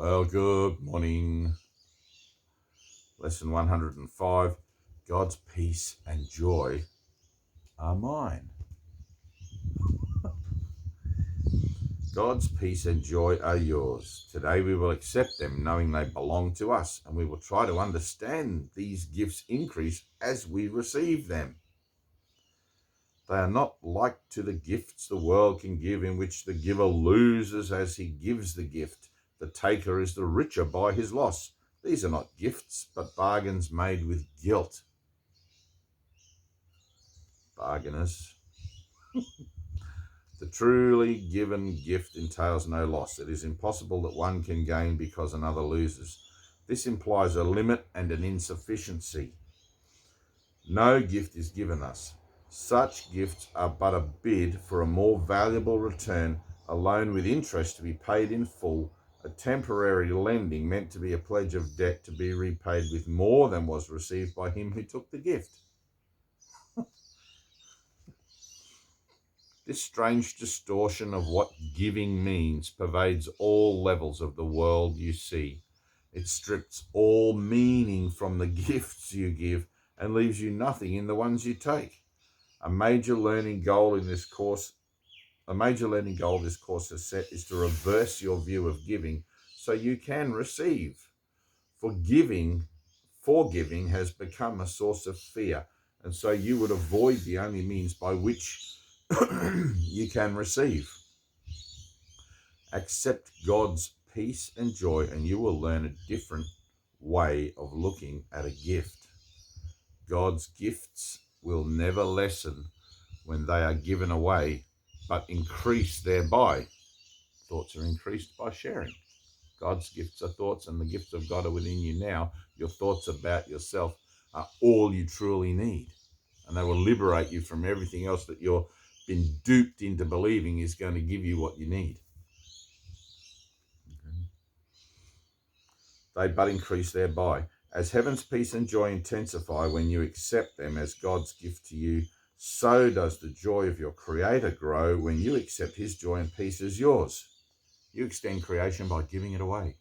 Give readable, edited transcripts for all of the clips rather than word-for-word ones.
Well, good morning. Lesson 105. God's peace and joy are mine. God's peace and joy are yours. Today we will accept them, knowing they belong to us, and we will try to understand these gifts increase as we receive them. They are not like to the gifts the world can give, in which the giver loses as he gives the gift. The taker is the richer by his loss. These are not gifts, but bargains made with guilt. Bargainers. The truly given gift entails no loss. It is impossible that one can gain because another loses. This implies a limit and an insufficiency. No gift is given us. Such gifts are but a bid for a more valuable return, a loan with interest to be paid in full, a temporary lending meant to be a pledge of debt to be repaid with more than was received by him who took the gift. This strange distortion of what giving means pervades all levels of the world you see. It strips all meaning from the gifts you give and leaves you nothing in the ones you take. A major learning goal this course has set is to reverse your view of giving so you can receive. Forgiving has become a source of fear, and so you would avoid the only means by which you can receive. Accept God's peace and joy, and you will learn a different way of looking at a gift. God's gifts will never lessen when they are given away, but increase thereby. Thoughts are increased by sharing. God's gifts are thoughts, and the gifts of God are within you now. Your thoughts about yourself are all you truly need, and they will liberate you from everything else that you've been duped into believing is going to give you what you need. They but increase thereby. As heaven's peace and joy intensify when you accept them as God's gift to you, so does the joy of your Creator grow when you accept his joy and peace as yours. You extend creation by giving it away.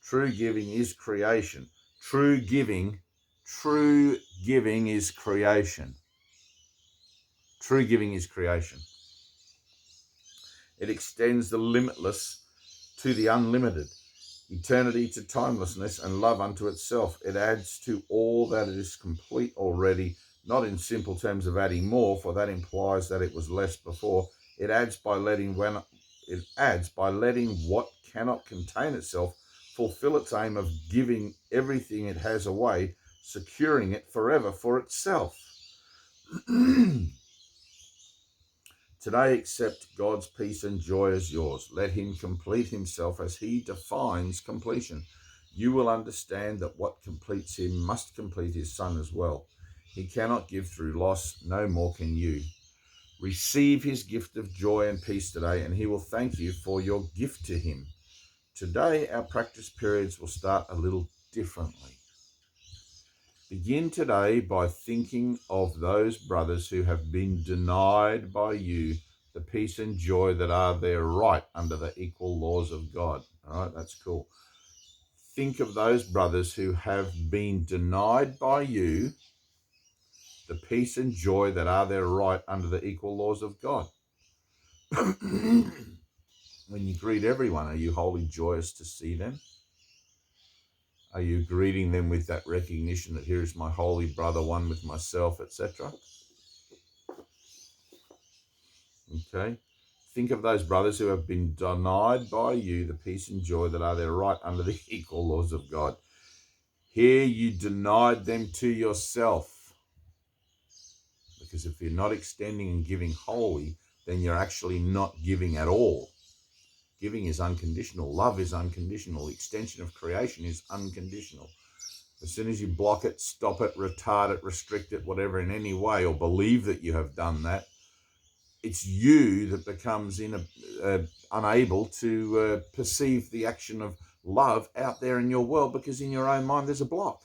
True giving is creation. True giving is creation. True giving is creation. It extends the limitless to the unlimited, eternity to timelessness, and love unto itself. It adds to all that it is complete already, not in simple terms of adding more, for that implies that it was less before. It adds by letting what cannot contain itself fulfill its aim of giving everything it has away, securing it forever for itself. Today, accept God's peace and joy as yours. Let him complete himself as he defines completion. You will understand that what completes him must complete his Son as well. He cannot give through loss, no more can you. Receive his gift of joy and peace today, and he will thank you for your gift to him. Today, our practice periods will start a little differently. Begin today by thinking of those brothers who have been denied by you the peace and joy that are their right under the equal laws of God. All right, that's cool. Think of those brothers who have been denied by you the peace and joy that are their right under the equal laws of God. When you greet everyone, are you wholly joyous to see them? Are you greeting them with that recognition that here is my holy brother, one with myself, etc.? Okay. Think of those brothers who have been denied by you the peace and joy that are their right under the equal laws of God. Here you denied them to yourself. Because if you're not extending and giving wholly, then you're actually not giving at all. Giving is unconditional. Love is unconditional. Extension of creation is unconditional. As soon as you block it, stop it, retard it, restrict it, whatever, in any way, or believe that you have done that, it's you that becomes unable to perceive the action of love out there in your world, because in your own mind there's a block.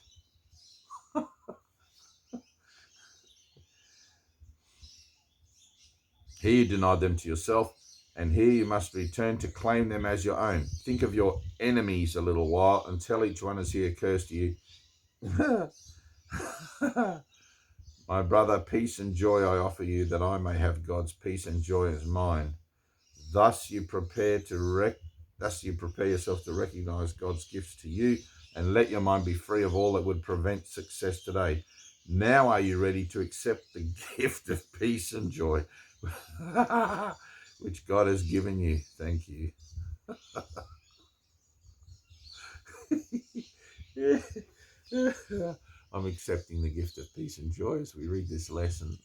Here you denied them to yourself. and here you must return to claim them as your own. Think of your enemies a little while and tell each one as he occurs to you. My brother, peace and joy I offer you, that I may have God's peace and joy as mine. Thus you prepare yourself to recognize God's gifts to you, and let your mind be free of all that would prevent success today. Now are you ready to accept the gift of peace and joy which God has given you? Thank you. I'm accepting the gift of peace and joy as we read this lesson.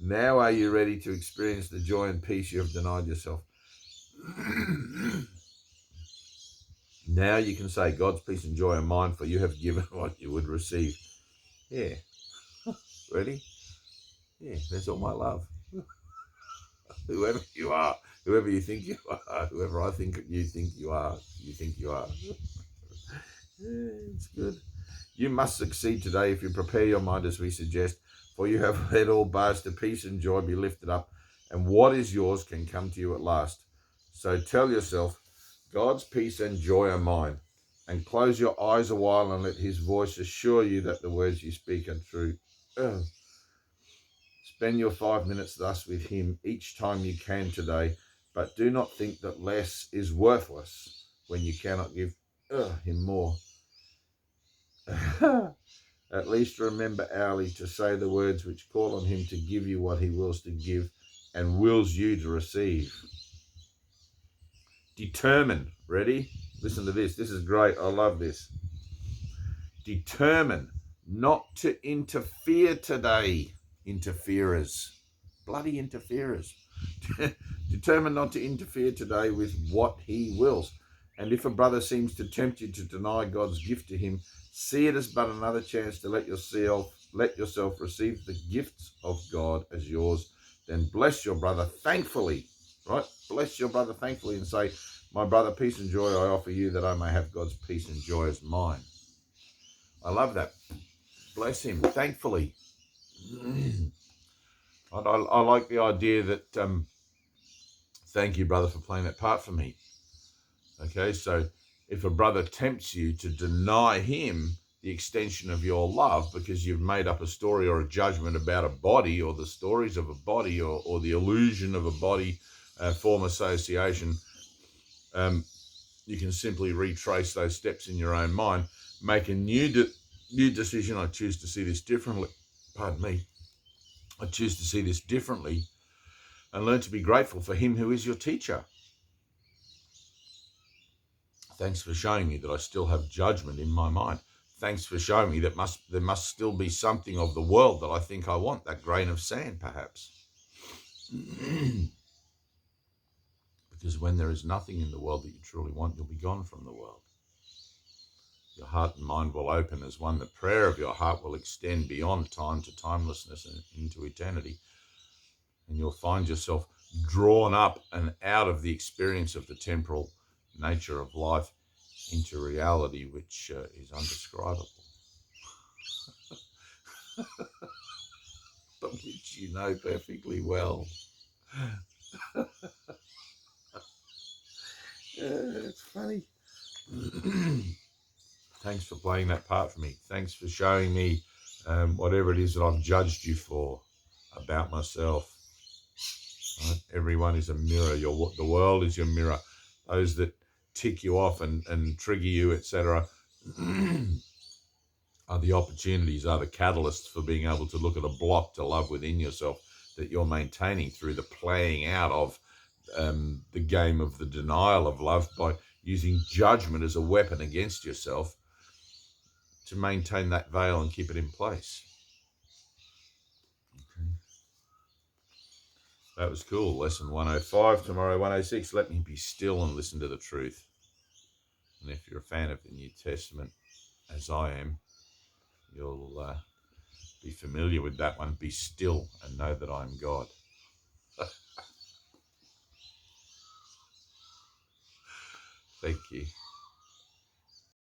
Now are you ready to experience the joy and peace you have denied yourself? Now you can say, God's peace and joy are mine, for you have given what you would receive. Yeah. Ready? Yeah, that's all my love. Whoever you are, whoever you think you are, whoever I think you think you are. It's good. You must succeed today if you prepare your mind as we suggest, for you have let all bars to peace and joy be lifted up, and what is yours can come to you at last. So tell yourself, God's peace and joy are mine, and close your eyes a while and let his voice assure you that the words you speak are true. Spend your 5 minutes thus with him each time you can today, but do not think that less is worthless when you cannot give him more. At least remember hourly to say the words which call on him to give you what he wills to give and wills you to receive. Determine. Ready? Listen to this. This is great. I love this. Determine not to interfere today. Interferers. Bloody interferers. Determine not to interfere today with what he wills. And if a brother seems to tempt you to deny God's gift to him, see it as but another chance to let yourself receive the gifts of God as yours. Then bless your brother thankfully, right? Bless your brother thankfully and say, my brother, peace and joy I offer you, that I may have God's peace and joy as mine. I love that. Bless him thankfully. I like the idea that, thank you, brother, for playing that part for me. Okay, so if a brother tempts you to deny him the extension of your love because you've made up a story or a judgment about a body or the stories of a body or the illusion of a body form association, you can simply retrace those steps in your own mind, make a new decision. I choose to see this differently. Pardon me. I choose to see this differently and learn to be grateful for him who is your teacher. Thanks for showing me that I still have judgment in my mind. Thanks for showing me that there must still be something of the world that I think I want, that grain of sand perhaps. Because when there is nothing in the world that you truly want, you'll be gone from the world. Your heart and mind will open as one. The prayer of your heart will extend beyond time to timelessness and into eternity. And you'll find yourself drawn up and out of the experience of the temporal nature of life into reality, which is undescribable, but which you know perfectly well. It's funny. Thanks for playing that part for me. Thanks for showing me whatever it is that I've judged you for about myself. Right? Everyone is a mirror. The world is your mirror. Those that tick you off and trigger you, etc., are the opportunities, are the catalysts for being able to look at a block to love within yourself that you're maintaining through the playing out of the game of the denial of love by using judgment as a weapon against yourself to maintain that veil and keep it in place. Okay. That was cool. Lesson 105, tomorrow 106. Let me be still and listen to the truth. And if you're a fan of the New Testament, as I am, you'll be familiar with that one. Be still and know that I am God. Thank you.